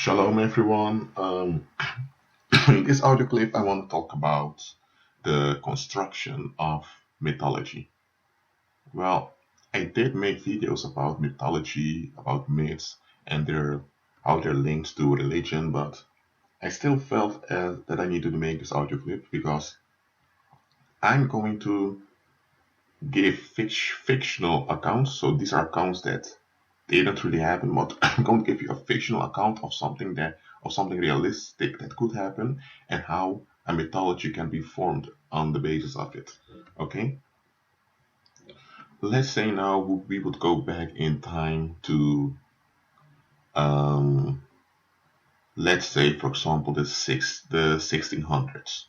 Shalom, everyone. In this audio clip, I want to talk about the construction of mythology. Well, I did make videos about mythology, about myths, and how they're linked to religion, but I still felt that I needed to make this audio clip because I'm going to give fictional accounts. So these are accounts that they don't really happen, but I'm going to give you a fictional account of something realistic that could happen and how a mythology can be formed on the basis of it. Okay? Let's say now we would go back in time to um, let's say for example the 1600s.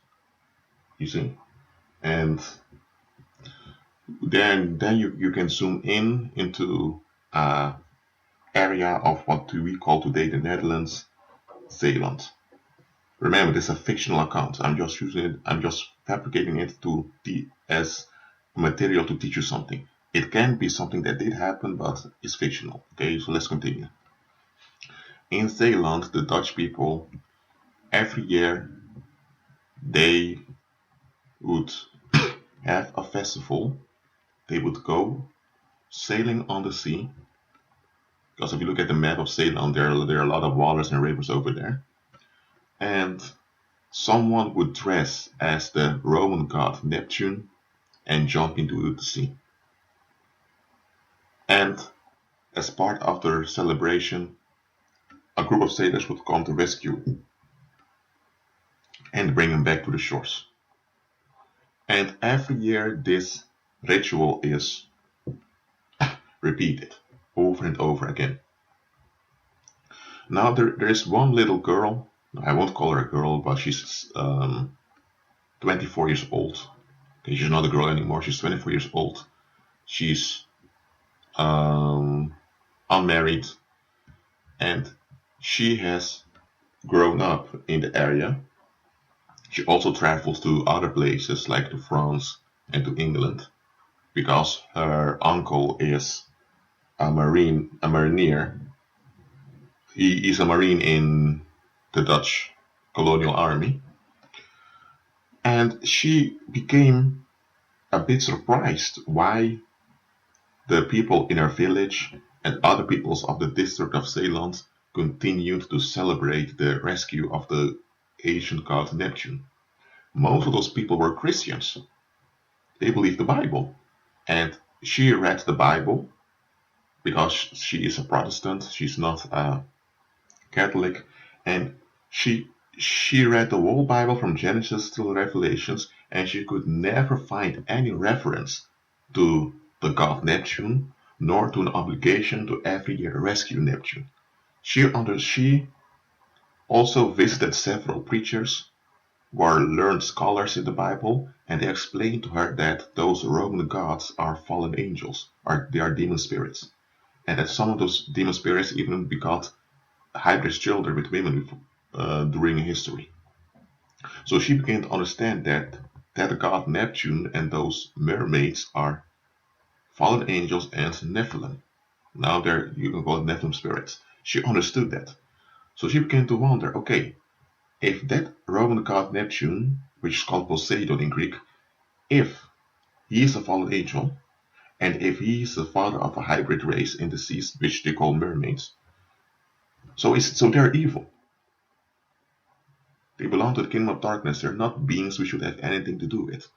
You see? And then you can zoom into area of what do we call today the Netherlands, Zeeland. Remember, this is a fictional account. I'm just fabricating it as material to teach you something. It can be something that did happen, but it's fictional. Okay, so let's continue. In Zeeland, the Dutch people, every year, they would have a festival. They would go sailing on the sea. Because if you look at the map of Zeeland, there are a lot of waters and rivers over there. And someone would dress as the Roman god Neptune and jump into the sea. And as part of their celebration, a group of sailors would come to rescue and bring him back to the shores. And every year this ritual is repeated over and over again. Now there is one little girl, I won't call her a girl, but she's 24 years old. Okay, she's not a girl anymore, she's 24 years old. She's unmarried, and she has grown up in the area. She also travels to other places like to France and to England because her uncle is a mariner. He is a marine in the Dutch colonial army. And she became a bit surprised why the people in her village and other peoples of the district of Zeeland continued to celebrate the rescue of the ancient god Neptune. Most of those people were Christians. They believed the Bible. And she read the Bible because she is a Protestant, she's not a Catholic, and she read the whole Bible from Genesis to Revelations, and she could never find any reference to the god Neptune, nor to an obligation to every year rescue Neptune. She also visited several preachers who are learned scholars in the Bible, and they explained to her that those Roman gods are fallen angels, they are demon spirits, and that some of those demon spirits even begot hybrid children with women during history. So she began to understand that the god Neptune and those mermaids are fallen angels and Nephilim. Now you can call it Nephilim spirits. She understood that. So she began to wonder, okay, if that Roman god Neptune, which is called Poseidon in Greek, if he is a fallen angel, and if he is the father of a hybrid race in the seas, which they call mermaids, so they're evil. They belong to the kingdom of darkness. They're not beings we should have anything to do with.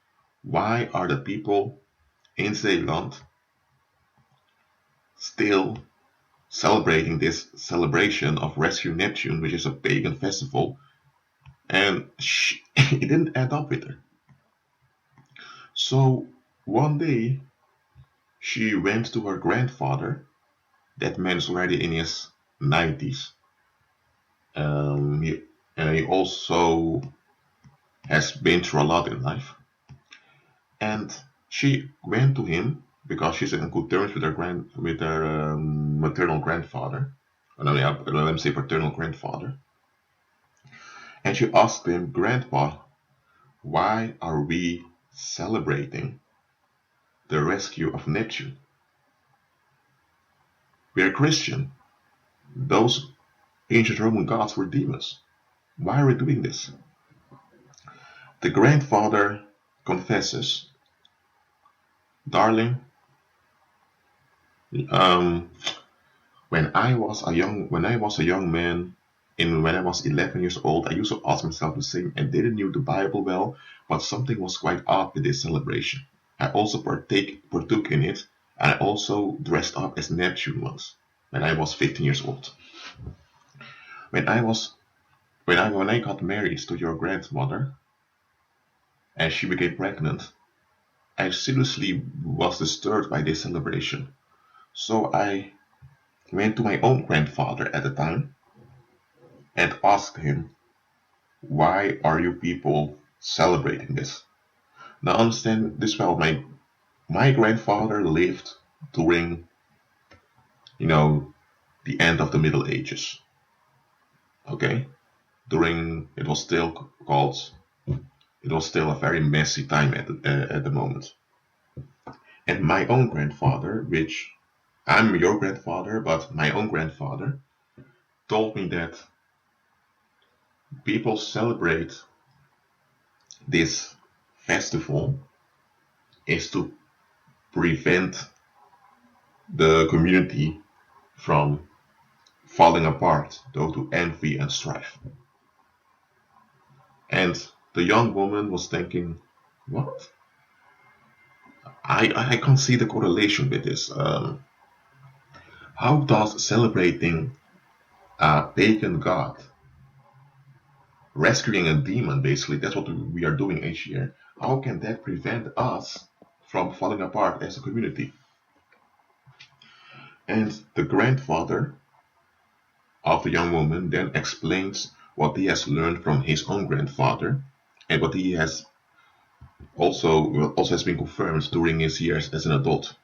Why are the people in Zeeland still celebrating this celebration of Rescue Neptune, which is a pagan festival? And it didn't add up with her. So one day she went to her grandfather. That man is already in his 90s. He also has been through a lot in life. And she went to him because she's in good terms with her maternal grandfather. Let me say paternal grandfather. And she asked him, Grandpa, why are we celebrating the rescue of Neptune? We are Christian. Those ancient Roman gods were demons. Why are we doing this? The grandfather confesses, darling, um, when I was a young man, and when I was 11 years old, I used to ask myself the same and didn't knew the Bible well, but something was quite odd with this celebration. I also partook in it, and I also dressed up as Neptune once when I was 15 years old. When I was when I got married to your grandmother and she became pregnant, I seriously was disturbed by this celebration. So I went to my own grandfather at the time and asked him, why are you people celebrating this? Now understand this well, my grandfather lived during, you know, the end of the Middle Ages. Okay? During, it was still a very messy time at the moment. And my own grandfather, which I'm your grandfather, but my own grandfather, told me that people celebrate this festival is to prevent the community from falling apart due to envy and strife. And the young woman was thinking, what? I can't see the correlation with this. How does celebrating a pagan god, rescuing a demon, basically, that's what we are doing each year, how can that prevent us from falling apart as a community? And the grandfather of the young woman then explains what he has learned from his own grandfather and what he has also has been confirmed during his years as an adult.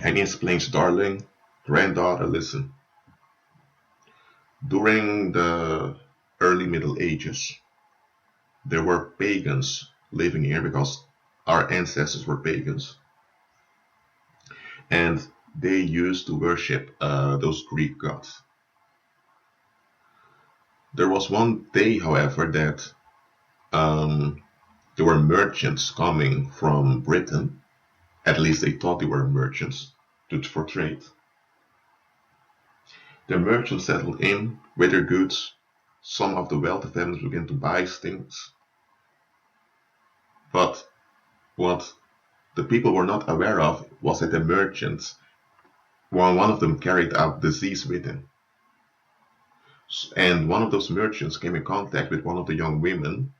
And he explains, darling, granddaughter, listen. During the early Middle Ages, there were pagans living here because our ancestors were pagans. And they used to worship those Greek gods. There was one day, however, that there were merchants coming from Britain. At least they thought they were merchants for trade. The merchants settled in with their goods. Some of the wealthy families began to buy things. But what the people were not aware of was that the merchants, one of them carried out disease with him. And one of those merchants came in contact with one of the young women,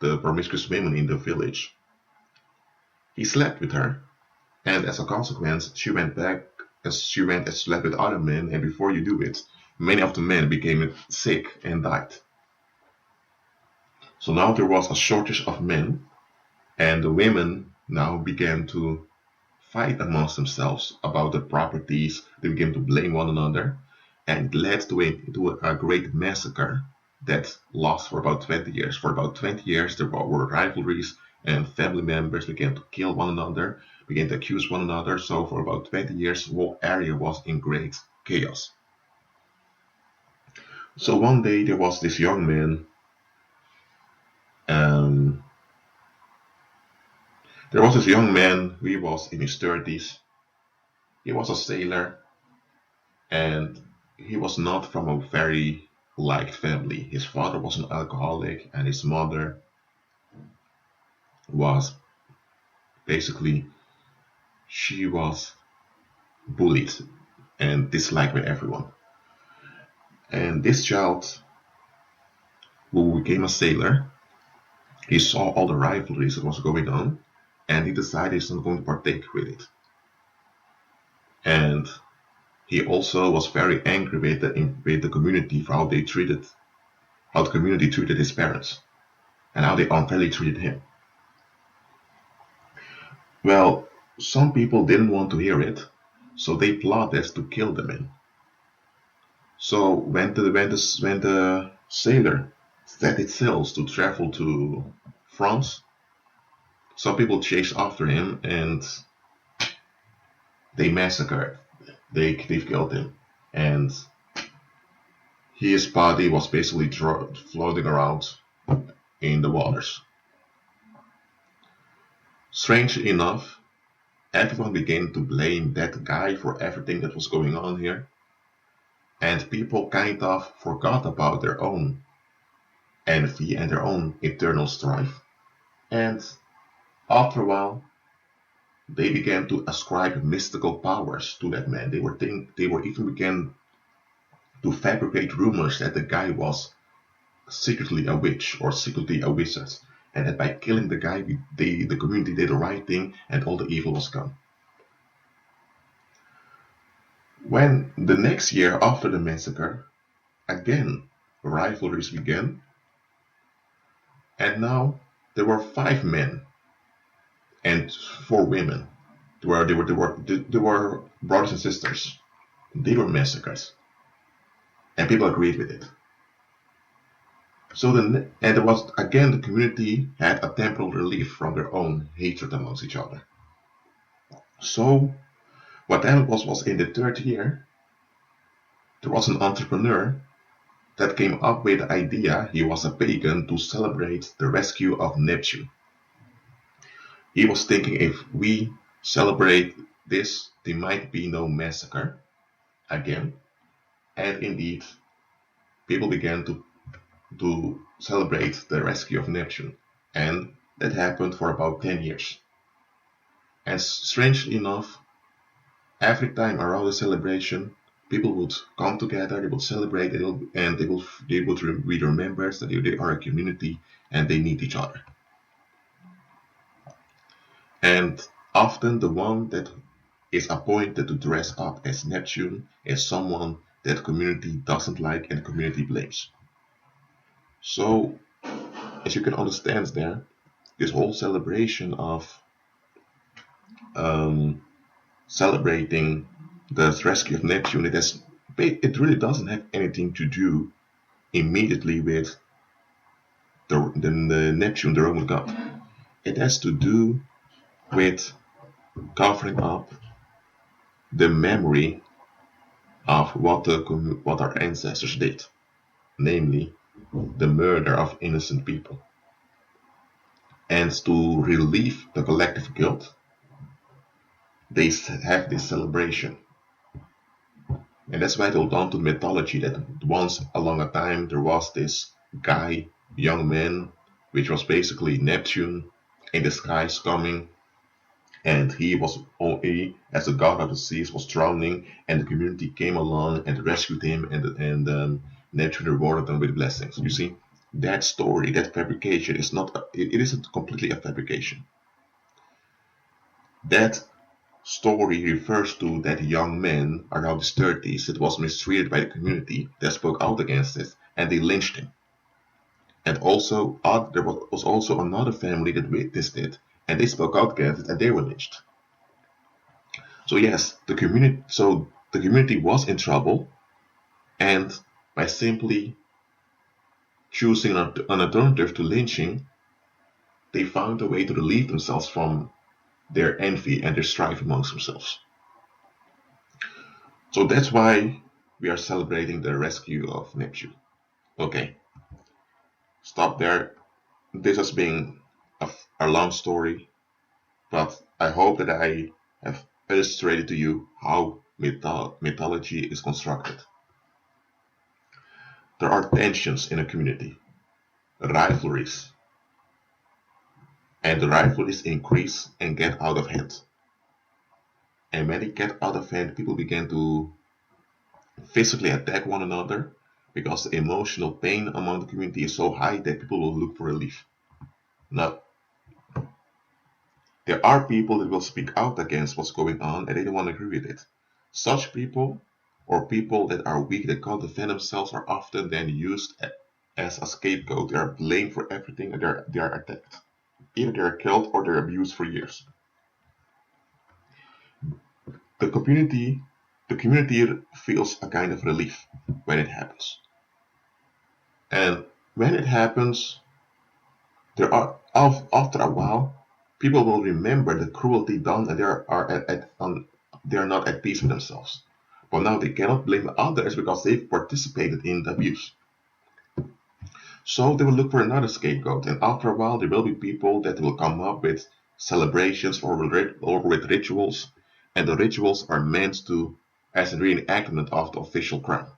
the promiscuous women in the village. He slept with her, and as a consequence, she went and slept with other men, and before you do it, many of the men became sick and died. So now there was a shortage of men, and the women now began to fight amongst themselves about the properties. They began to blame one another, and it led to a great massacre that lasted for about 20 years. For about 20 years, there were rivalries, and family members began to kill one another, began to accuse one another. So for about 20 years, the whole area was in great chaos. So one day there was this young man. There was this young man who was in his 30s. He was a sailor, and he was not from a very liked family. His father was an alcoholic, and his mother was basically, she was bullied and disliked by everyone. And this child, who became a sailor, he saw all the rivalries that was going on, and he decided he's not going to partake with it. And he also was very angry with the community for how the community treated his parents, and how they unfairly treated him. Well, some people didn't want to hear it, so they plotted to kill the man. So when the sailor set its sails to travel to France, some people chased after him and they massacred. They killed him, and His body was basically floating around in the waters. Strangely enough, everyone began to blame that guy for everything that was going on here, and people kind of forgot about their own envy and their own internal strife. And after a while, they began to ascribe mystical powers to that man. They were even began to fabricate rumors that the guy was secretly a witch or secretly a wizard, and that by killing the guy, the community did the right thing and all the evil was gone. When the next year after the massacre, again rivalries began, and now there were 5 men and 4 women. They were brothers and sisters. They were massacred, and people agreed with it. So and there was again the community had a temporal relief from their own hatred amongst each other. So what happened was in the 3rd year, there was an entrepreneur that came up with the idea, he was a pagan, to celebrate the rescue of Neptune. He was thinking, if we celebrate this, there might be no massacre again. And indeed, people began to celebrate the rescue of Neptune. And that happened for about 10 years. And strangely enough, every time around the celebration, people would come together, they would celebrate, and they would be remembered that they are a community and they need each other. And often the one that is appointed to dress up as Neptune is someone that community doesn't like and the community blames. So, as you can understand there, this whole celebration of celebrating the rescue of Neptune, it really doesn't have anything to do immediately with the Neptune, the Roman god. It has to do with covering up the memory of what our ancestors did, namely the murder of innocent people. And to relieve the collective guilt, they have this celebration. And that's why they hold on to mythology that once along a time there was this guy, young man, which was basically Neptune in the skies coming, and he, as the god of the seas, was drowning, and the community came along and rescued him, and Neptune rewarded them with blessings. You see, that story, that fabrication it isn't completely a fabrication. That story refers to that young man around his 30s that was mistreated by the community, that spoke out against it, and they lynched him. And also, there was also another family that witnessed it, and they spoke out against it, and they were lynched. So yes, the community was in trouble, and by simply choosing an alternative to lynching, they found a way to relieve themselves from their envy and their strife amongst themselves. So that's why we are celebrating the rescue of Neptune. Okay, stop there. This has been a long story, but I hope that I have illustrated to you how mythology is constructed. There are tensions in a community, rivalries, and the rivalries increase and get out of hand. And when they get out of hand, people begin to physically attack one another because the emotional pain among the community is so high that people will look for relief. Now, there are people that will speak out against what's going on and they don't want to agree with it. Such people, or people that are weak, that can't defend themselves, are often then used as a scapegoat. They are blamed for everything and they are attacked. Either they are killed or they're abused for years. The community feels a kind of relief when it happens. And when it happens, after a while, people will remember the cruelty done and they are not at peace with themselves. Well, now they cannot blame others because they've participated in the abuse. So they will look for another scapegoat, and after a while there will be people that will come up with celebrations or with rituals, and the rituals are meant to as a reenactment of the official crime.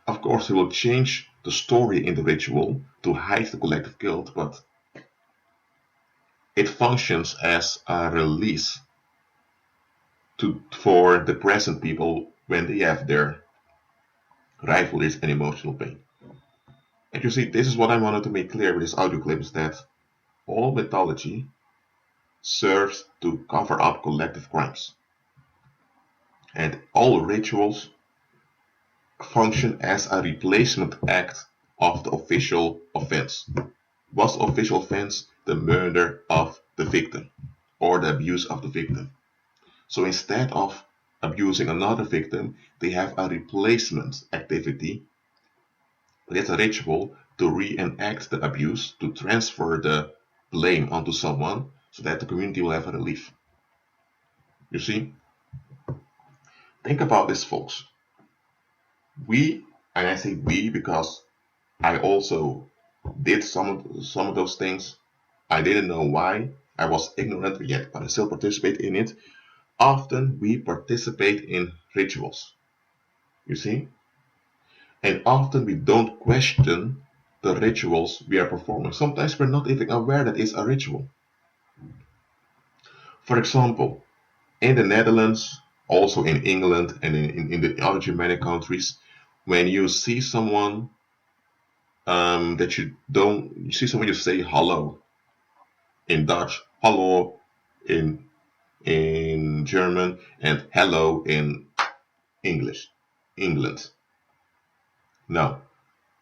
Of course, they will change the story in the ritual to hide the collective guilt, but it functions as a release for the present people when they have their rivalries and emotional pain. And you see, this is what I wanted to make clear with this audio clip, is that all mythology serves to cover up collective crimes. And all rituals function as a replacement act of the official offense. Was the official offense the murder of the victim or the abuse of the victim? So instead of abusing another victim, they have a replacement activity. That's a ritual to reenact the abuse, to transfer the blame onto someone so that the community will have a relief. You see? Think about this, folks. We, and I say we because I also did some of those things. I didn't know why. I was ignorant yet, but I still participate in it. Often we participate in rituals. You see? And often we don't question the rituals we are performing. Sometimes we're not even aware that it's a ritual. For example, in the Netherlands, also in England and in the other Germanic countries, when you see someone that you see someone, you say hello in Dutch, hallo in German, and hello in English, England. Now,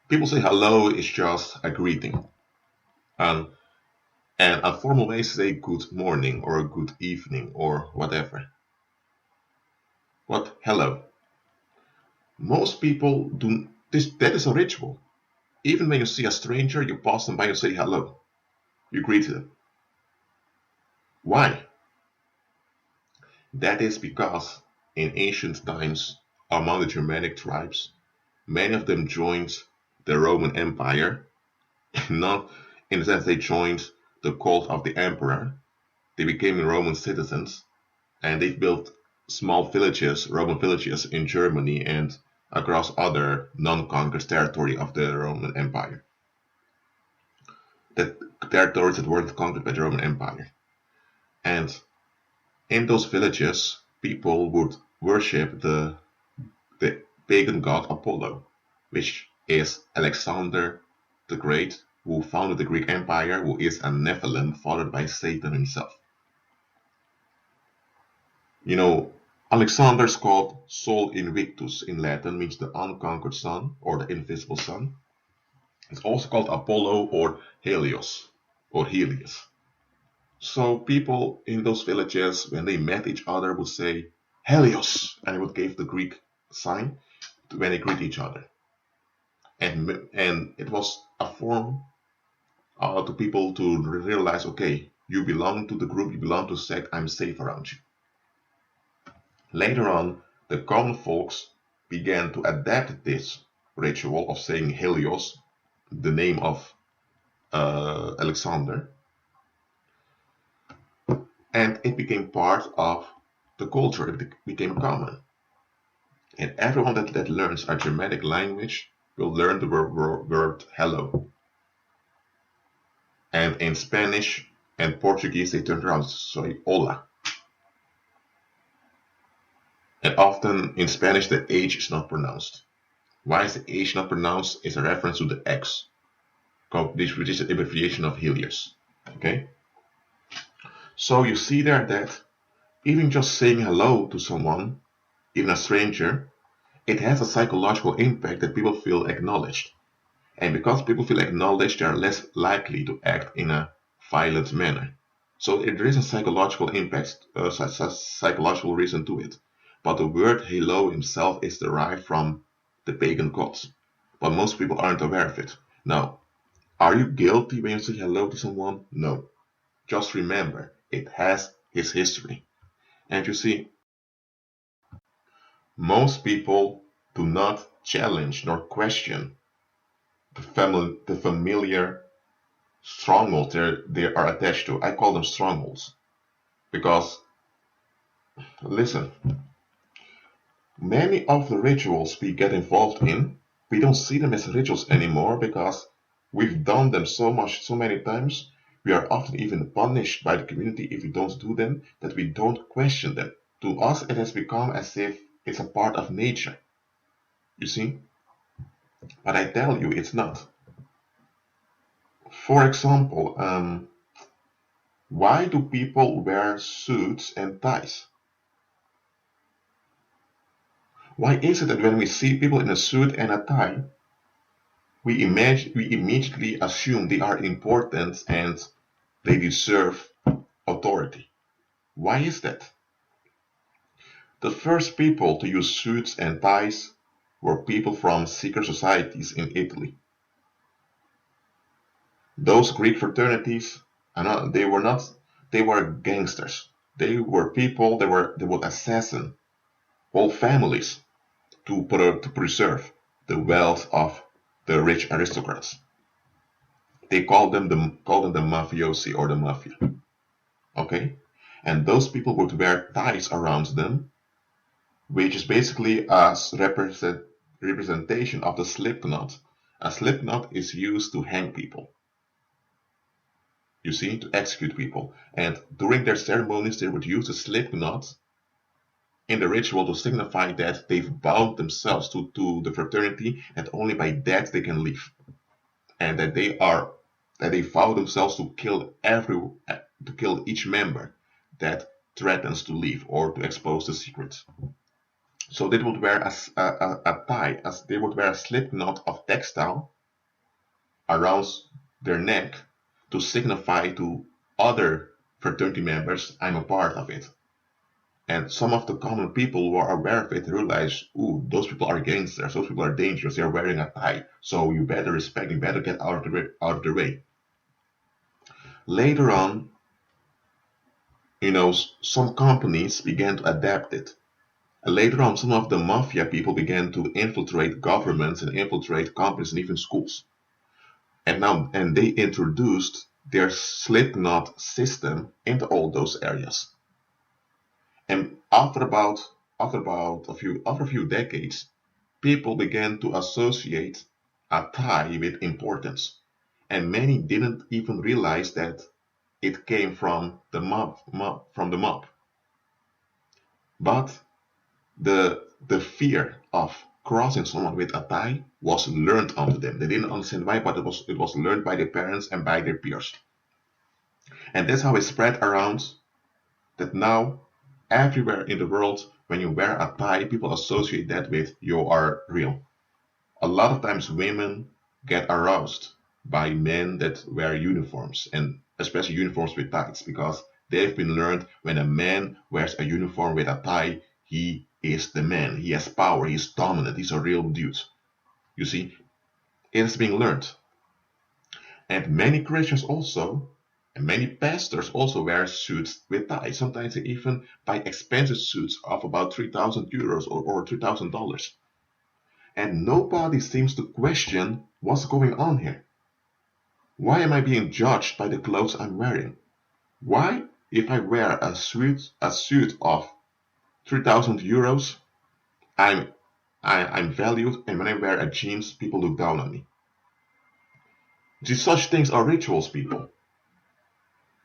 people say hello is just a greeting. And a formal way is to say good morning or good evening or whatever. What hello? Most people do this. That is a ritual. Even when you see a stranger, you pass them by and say hello. You greet them. Why? That is because in ancient times, among the Germanic tribes, many of them joined the Roman Empire, not in the sense they joined the cult of the emperor. They became Roman citizens, and they built small villages, Roman villages in Germany and across other non-conquered territory of the Roman Empire. The territories that weren't conquered by the Roman Empire. And in those villages, people would worship the pagan god Apollo, which is Alexander the Great, who founded the Greek Empire, who is a Nephilim fathered by Satan himself. You know, Alexander is called Sol Invictus in Latin, means the unconquered sun or the invisible sun. It's also called Apollo or Helios or Helios. So people in those villages, when they met each other, would say Helios, and it would give the Greek sign when they greet each other. And it was a form to people to realize, okay, you belong to the group, you belong to the sect, I'm safe around you. Later on, the common folks began to adapt this ritual of saying Helios, the name of Alexander, and it became part of the culture. It became common. And everyone that learns a Germanic language will learn the word hello. And in Spanish and Portuguese, they turn around, say hola. And often in Spanish, the H is not pronounced. Why is the H not pronounced? It's a reference to the X, which is an abbreviation of Helios. Okay? So you see there that even just saying hello to someone, even a stranger, it has a psychological impact that people feel acknowledged. And because people feel acknowledged, they are less likely to act in a violent manner. So there is a psychological impact, a psychological reason to it. But the word hello himself is derived from the pagan gods. But most people aren't aware of it. Now, are you guilty when you say hello to someone? No. Just remember, it has his history. And you see, Most people do not challenge nor question the familiar strongholds they are attached to. I call them strongholds because, listen, many of the rituals we get involved in, we don't see them as rituals anymore because we've done them so many times. We are often even punished by the community if we don't do them, that we don't question them. To us, it has become as if it's a part of nature. You see? But I tell you, it's not. For example, why do people wear suits and ties? Why is it that when we see people in a suit and a tie, we immediately assume they are important and they deserve authority? Why is that? The first people to use suits and ties were people from secret societies in Italy. Those Greek fraternities, they were gangsters. They were people they would assassinate whole families to preserve the wealth of the rich aristocrats. They called them the mafiosi or the mafia. Okay? And those people would wear ties around them, which is basically a representation of the slip knot. A slip knot is used to hang people. You see, to execute people. And during their ceremonies, they would use the slip knot in the ritual to signify that they've bound themselves to the fraternity, and only by that they can leave. And that they vow themselves to kill each member that threatens to leave or to expose the secret. So they would wear a tie, as they would wear a slip knot of textile around their neck to signify to other fraternity members, I'm a part of it. And some of the common people who are aware of it realize, ooh, those people are gangsters, those people are dangerous, they are wearing a tie, so you better respect, you better get out of the way. Later on, some companies began to adapt it. And later on, some of the mafia people began to infiltrate governments and infiltrate companies and even schools. And they introduced their slip knot system into all those areas. And after a few decades, people began to associate a tie with importance, and many didn't even realize that it came from the mob. But the fear of crossing someone with a tie was learned onto them. They didn't understand why, but it was learned by their parents and by their peers. And that's how it spread around, that now everywhere in the world, when you wear a tie, people associate that with you are real. A lot of times women get aroused by men that wear uniforms, and especially uniforms with ties, because they've been learned when a man wears a uniform with a tie, he is the man. He has power. He's dominant. He's a real dude. You see, it is being learned. And many Christians also, and many pastors also wear suits with ties. Sometimes they even buy expensive suits of about 3,000 euros or $3,000. And nobody seems to question what's going on here. Why am I being judged by the clothes I'm wearing? Why, if I wear a suit of 3,000 euros, I'm valued, and when I wear a jeans, people look down on me? Such things are rituals, people.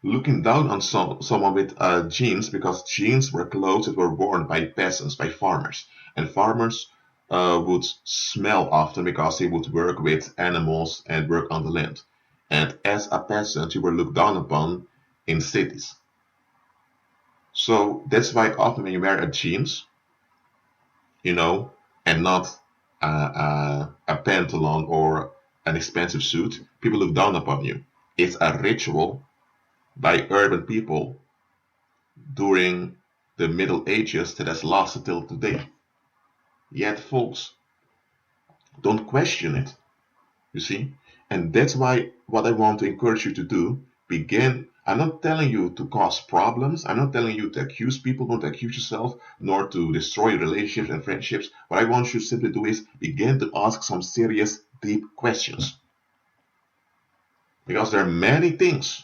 Looking down on someone with jeans, because jeans were clothes that were worn by peasants, by farmers. And farmers would smell often because they would work with animals and work on the land. And as a peasant, you were looked down upon in cities. So that's why often when you wear a jeans, and not a pantalon or an expensive suit, people look down upon you. It's a ritual by urban people during the Middle Ages that has lasted till today. Yet, folks, don't question it, you see? And that's why what I want to encourage you to do I'm not telling you to cause problems. I'm not telling you to accuse people, nor to accuse yourself, nor to destroy relationships and friendships. What I want you to simply do is begin to ask some serious, deep questions. Because there are many things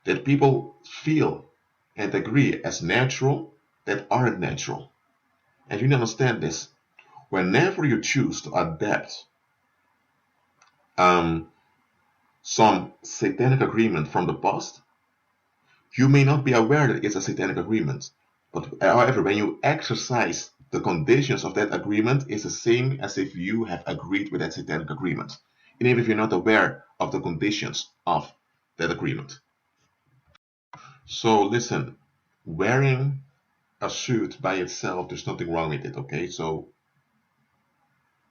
that people feel and agree as natural that aren't natural. And you need to understand this. Whenever you choose to adapt some satanic agreement from the past, you may not be aware that it's a satanic agreement. But however, when you exercise the conditions of that agreement, it's the same as if you have agreed with that satanic agreement, even if you're not aware of the conditions of that agreement. So listen, wearing a suit by itself, there's nothing wrong with it, okay?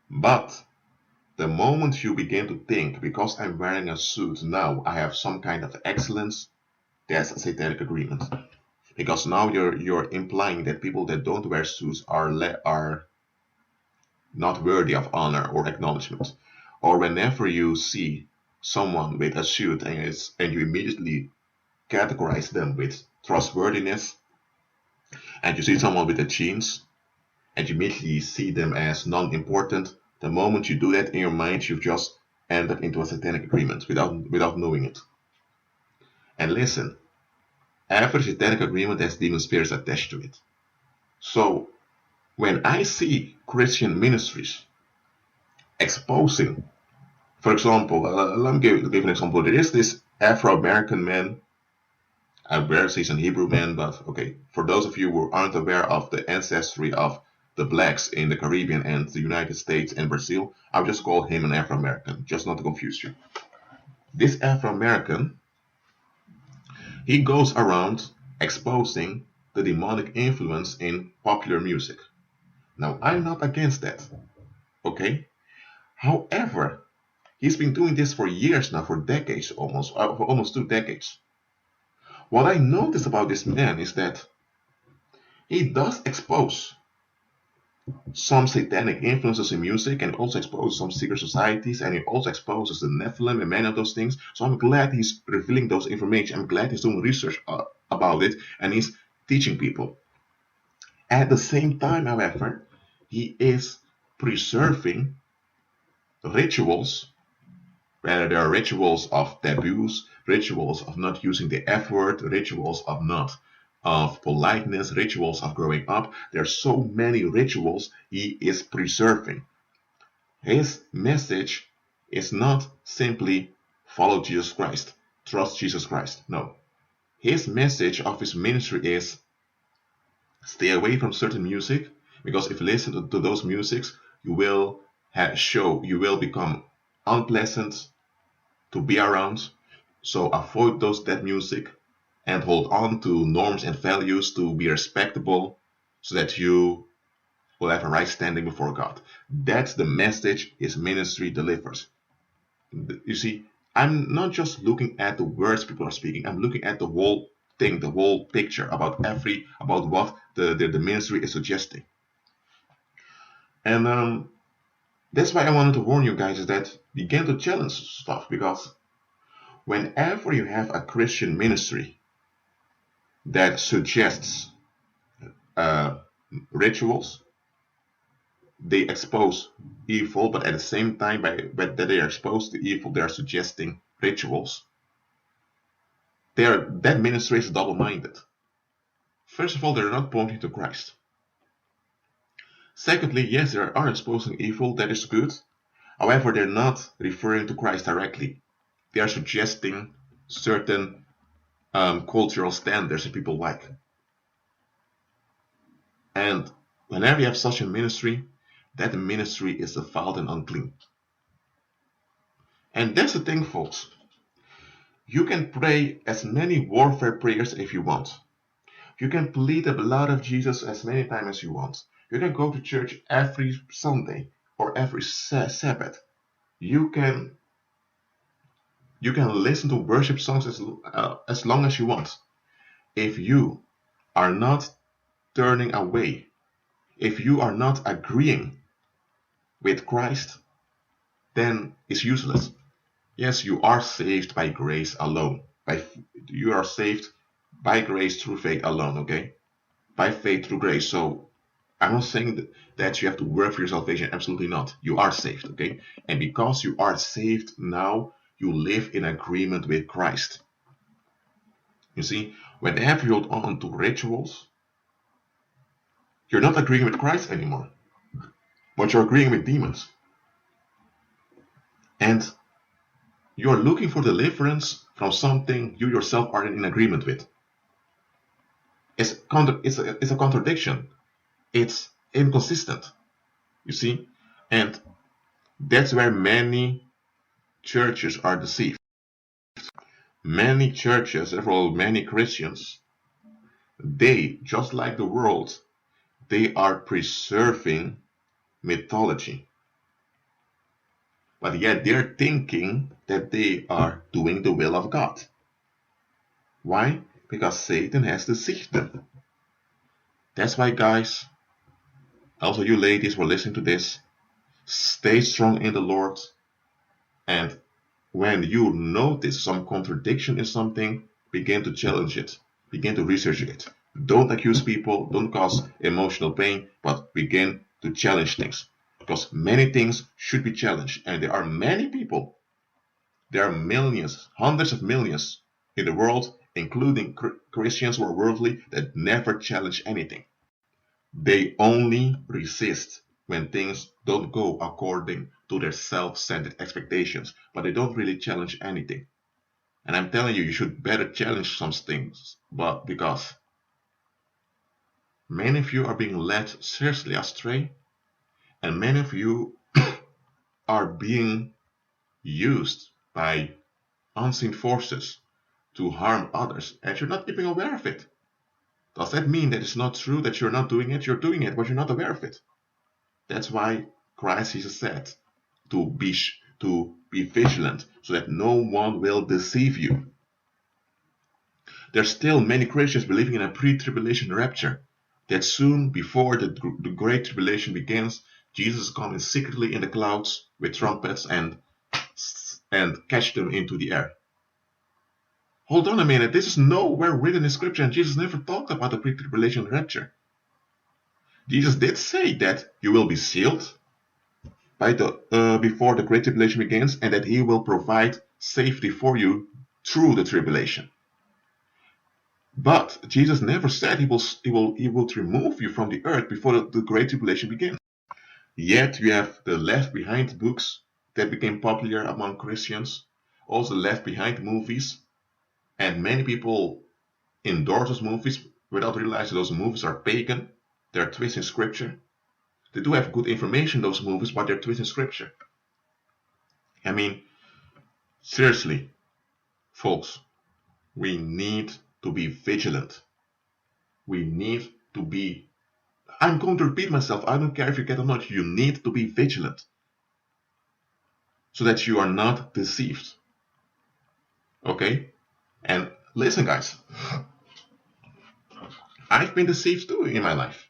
But the moment you begin to think, because I'm wearing a suit now, I have some kind of excellence, that's a satanic agreement. Because now you're implying that people that don't wear suits are not worthy of honor or acknowledgement. Or whenever you see someone with a suit and you immediately categorize them with trustworthiness, and you see someone with the jeans and you immediately see them as non-important, the moment you do that in your mind, you've just entered into a satanic agreement without knowing it. And listen, every satanic agreement has demon spirits attached to it. So when I see Christian ministries exposing, for example, let me give an example. There is this Afro-American man. I barely say he's an Hebrew man, but okay. For those of you who aren't aware of the ancestry of the blacks in the Caribbean and the United States and Brazil, I'll just call him an Afro-American, just not to confuse you. This Afro-American, he goes around exposing the demonic influence in popular music. Now, I'm not against that, okay? However, he's been doing this for years now, for decades almost, for almost 2 decades. What I noticed about this man is that he does expose some satanic influences in music, and also exposes some secret societies, and he also exposes the Nephilim and many of those things. So I'm glad he's revealing those information. I'm glad he's doing research about it, and he's teaching people. At the same time, however, he is preserving rituals, whether they are rituals of taboos, rituals of not using the F word, rituals of politeness, rituals of growing up. There are so many rituals he is preserving. His message is not simply follow Jesus Christ, trust Jesus Christ. No. His message of his ministry is stay away from certain music, because if you listen to those musics, you will become unpleasant to be around. So avoid that music and hold on to norms and values to be respectable, so that you will have a right standing before God. That's the message his ministry delivers. You see, I'm not just looking at the words people are speaking, I'm looking at the whole thing, the whole picture about what the ministry is suggesting. And that's why I wanted to warn you guys, is that begin to challenge stuff, because whenever you have a Christian ministry that suggests rituals, they expose evil, but at the same time, that they are exposed to evil, they are suggesting rituals. That ministry is double-minded. First of all, they're not pointing to Christ. Secondly, yes, they are exposing evil, that is good. However, they're not referring to Christ directly. They are suggesting certain cultural standards that people like. And whenever you have such a ministry, that ministry is defiled and unclean. And that's the thing, folks. You can pray as many warfare prayers if you want. You can plead the blood of Jesus as many times as you want. You can go to church every Sunday or every Sabbath. You can listen to worship songs as long as you want. If you are not turning away, if you are not agreeing with Christ, then it's useless. Yes, you are saved by grace alone. You are saved by grace through faith alone, okay? By faith through grace. So I'm not saying that you have to work for your salvation. Absolutely not. You are saved, okay? And because you are saved now, you live in agreement with Christ. You see, whenever you hold on to rituals, you're not agreeing with Christ anymore, but you're agreeing with demons. And you're looking for deliverance from something you yourself are in agreement with. It's a contradiction. It's inconsistent, you see? And that's where many churches are deceived. Many churches, therefore many Christians, they, just like the world, they are preserving mythology. But yet they're thinking that they are doing the will of God. Why? Because Satan has deceived them. That's why, guys, also you ladies who are listening to this, stay strong in the Lord. And when you notice some contradiction in something, begin to challenge it. Begin to research it. Don't accuse people, don't cause emotional pain, but begin to challenge things. Because many things should be challenged. And there are many people, there are millions, hundreds of millions in the world, including Christians who are worldly, that never challenge anything. They only resist when things don't go according to their self-centered expectations, but they don't really challenge anything. And I'm telling you, you should better challenge some things, but because many of you are being led seriously astray, and many of you are being used by unseen forces to harm others, and you're not even aware of it. Does that mean that it's not true that you're not doing it? You're doing it, but you're not aware of it. That's why Christ Jesus said to be vigilant, so that no one will deceive you. There's still many Christians believing in a pre-tribulation rapture, that soon before the great tribulation begins, Jesus is coming secretly in the clouds with trumpets and catch them into the air. Hold on a minute, this is nowhere written in Scripture, and Jesus never talked about the pre-tribulation rapture. Jesus did say that you will be sealed before the great tribulation begins, and that He will provide safety for you through the tribulation. But Jesus never said He will remove you from the earth before the great tribulation begins. Yet you have the Left Behind books that became popular among Christians, also Left Behind movies, and many people endorse those movies without realizing those movies are pagan. They're twisting Scripture. They do have good information, those movies, but they're twisting Scripture. I mean, seriously, folks, we need to be vigilant. We need to be, I'm going to repeat myself, I don't care if you get or not, you need to be vigilant so that you are not deceived. Okay? And listen, guys, I've been deceived too in my life.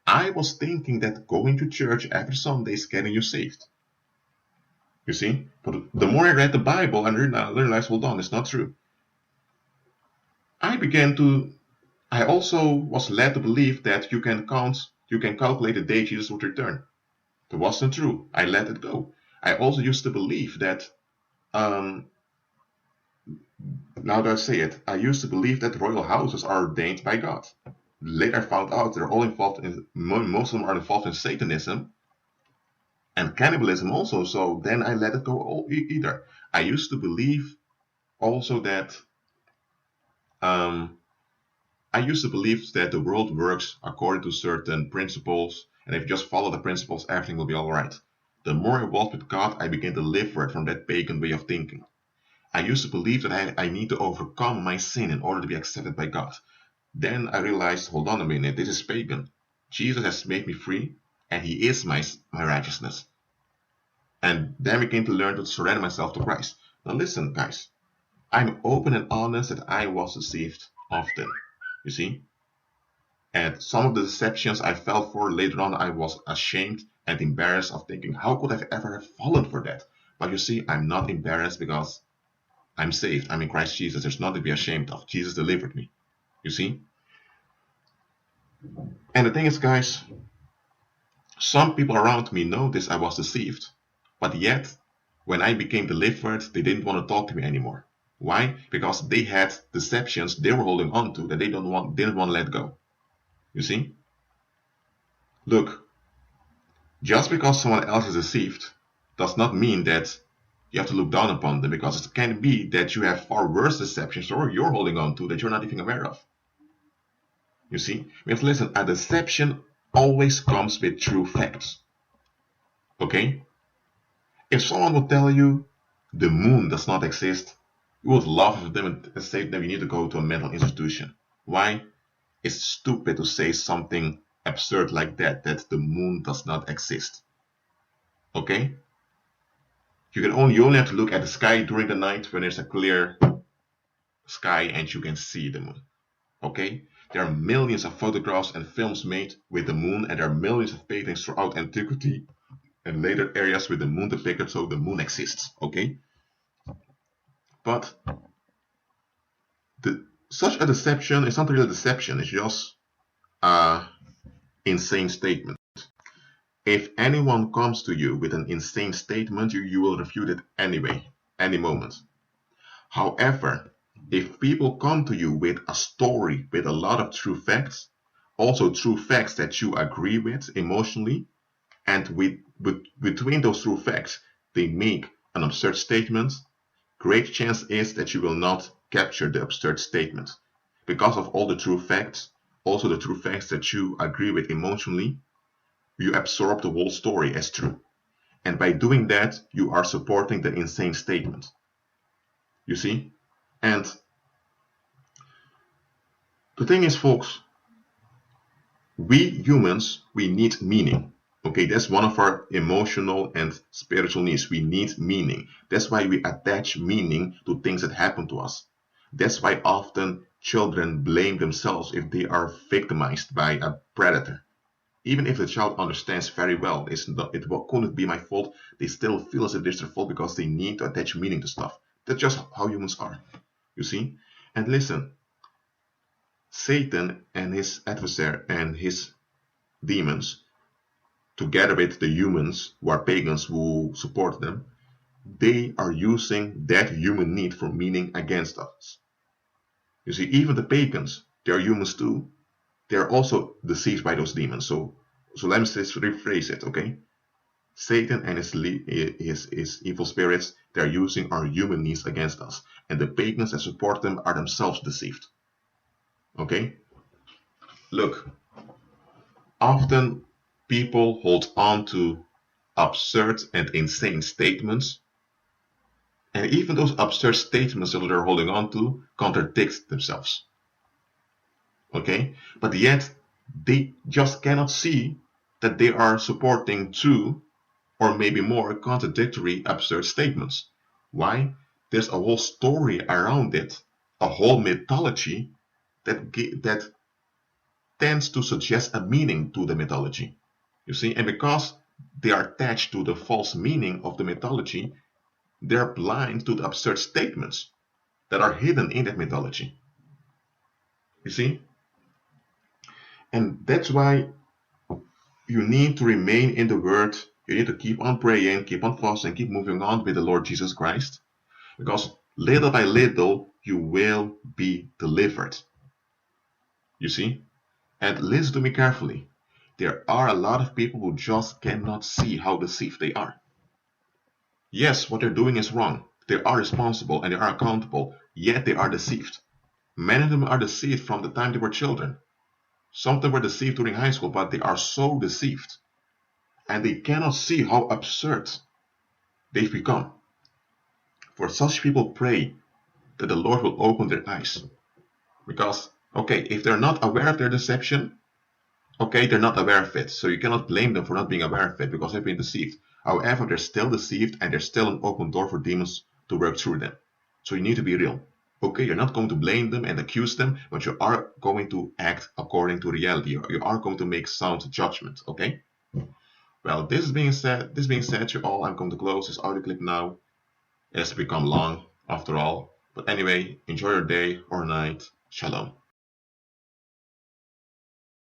I was thinking that going to church every Sunday is getting you saved. You see? But the more I read the Bible, I realized, hold on, it's not true. I also was led to believe that you can calculate the day Jesus would return. That wasn't true. I let it go. I also used to believe that, now that I say it, I used to believe that royal houses are ordained by God. Later I found out they're all involved in, most of them are involved in Satanism and cannibalism also, so then I let it go either. I used to believe also that the world works according to certain principles, and if you just follow the principles, everything will be alright. The more I walked with God, I began to live for it from that pagan way of thinking. I used to believe that I need to overcome my sin in order to be accepted by God. Then I realized, hold on a minute, this is pagan. Jesus has made me free, and He is my righteousness. And then I began to learn to surrender myself to Christ. Now listen, guys, I'm open and honest that I was deceived often. You see? And some of the deceptions I fell for later on, I was ashamed and embarrassed of thinking, how could I ever have fallen for that? But you see, I'm not embarrassed because I'm saved. I'm in Christ Jesus. There's nothing to be ashamed of. Jesus delivered me. You see? And the thing is, guys, some people around me noticed I was deceived. But yet, when I became delivered, they didn't want to talk to me anymore. Why? Because they had deceptions they were holding on to that they didn't want to let go. You see? Look, just because someone else is deceived does not mean that you have to look down upon them, because it can be that you have far worse deceptions or you're holding on to that you're not even aware of. You see? We have to listen. A deception always comes with true facts. Okay? If someone would tell you the moon does not exist, you would laugh at them and say that you need to go to a mental institution. Why? It's stupid to say something absurd like that the moon does not exist. Okay? You only have to look at the sky during the night when there's a clear sky and you can see the moon. Okay? There are millions of photographs and films made with the moon, and there are millions of paintings throughout antiquity and later areas with the moon depicted, so the moon exists. Okay? But such a deception is not really a deception, it's just an insane statement. If anyone comes to you with an insane statement, you will refute it anyway, any moment. However, if people come to you with a story with a lot of true facts, also true facts that you agree with emotionally, and between those true facts they make an absurd statement, great chance is that you will not capture the absurd statement. Because of all the true facts, also the true facts that you agree with emotionally, you absorb the whole story as true. And by doing that, you are supporting the insane statement. You see? And the thing is, folks, we humans, we need meaning. Okay, that's one of our emotional and spiritual needs. We need meaning. That's why we attach meaning to things that happen to us. That's why often children blame themselves if they are victimized by a predator. Even if the child understands very well, it couldn't be my fault, they still feel as if it's their fault because they need to attach meaning to stuff. That's just how humans are. You see? And listen, Satan and his adversary and his demons, together with the humans who are pagans who support them, they are using that human need for meaning against us. You see, even the pagans, they are humans too. They are also deceived by those demons. So let me just rephrase it, okay? Satan and his evil spirits, they are using our human needs against us. And the pagans that support them are themselves deceived. Okay? Look, often people hold on to absurd and insane statements, and even those absurd statements that they're holding on to contradict themselves. Okay? But yet, they just cannot see that they are supporting two or maybe more contradictory absurd statements. Why? There's a whole story around it, a whole mythology that tends to suggest a meaning to the mythology. You see, and because they are attached to the false meaning of the mythology, they're blind to the absurd statements that are hidden in that mythology. You see? And that's why you need to remain in the Word. You need to keep on praying, keep on fasting, keep moving on with the Lord Jesus Christ. Because little by little, you will be delivered. You see? And listen to me carefully. There are a lot of people who just cannot see how deceived they are. Yes, what they're doing is wrong. They are responsible and they are accountable, yet they are deceived. Many of them are deceived from the time they were children. Some of them were deceived during high school, but they are so deceived. And they cannot see how absurd they've become. For such people, pray that the Lord will open their eyes. Because, okay, if they're not aware of their deception, okay, they're not aware of it. So you cannot blame them for not being aware of it because they've been deceived. However, they're still deceived and there's still an open door for demons to work through them. So you need to be real. Okay, you're not going to blame them and accuse them, but you are going to act according to reality. You are going to make sound judgment, okay? Well, this being said to all, I'm going to close this audio clip now. It has become long. after all. But anyway, enjoy your day or night. Shalom.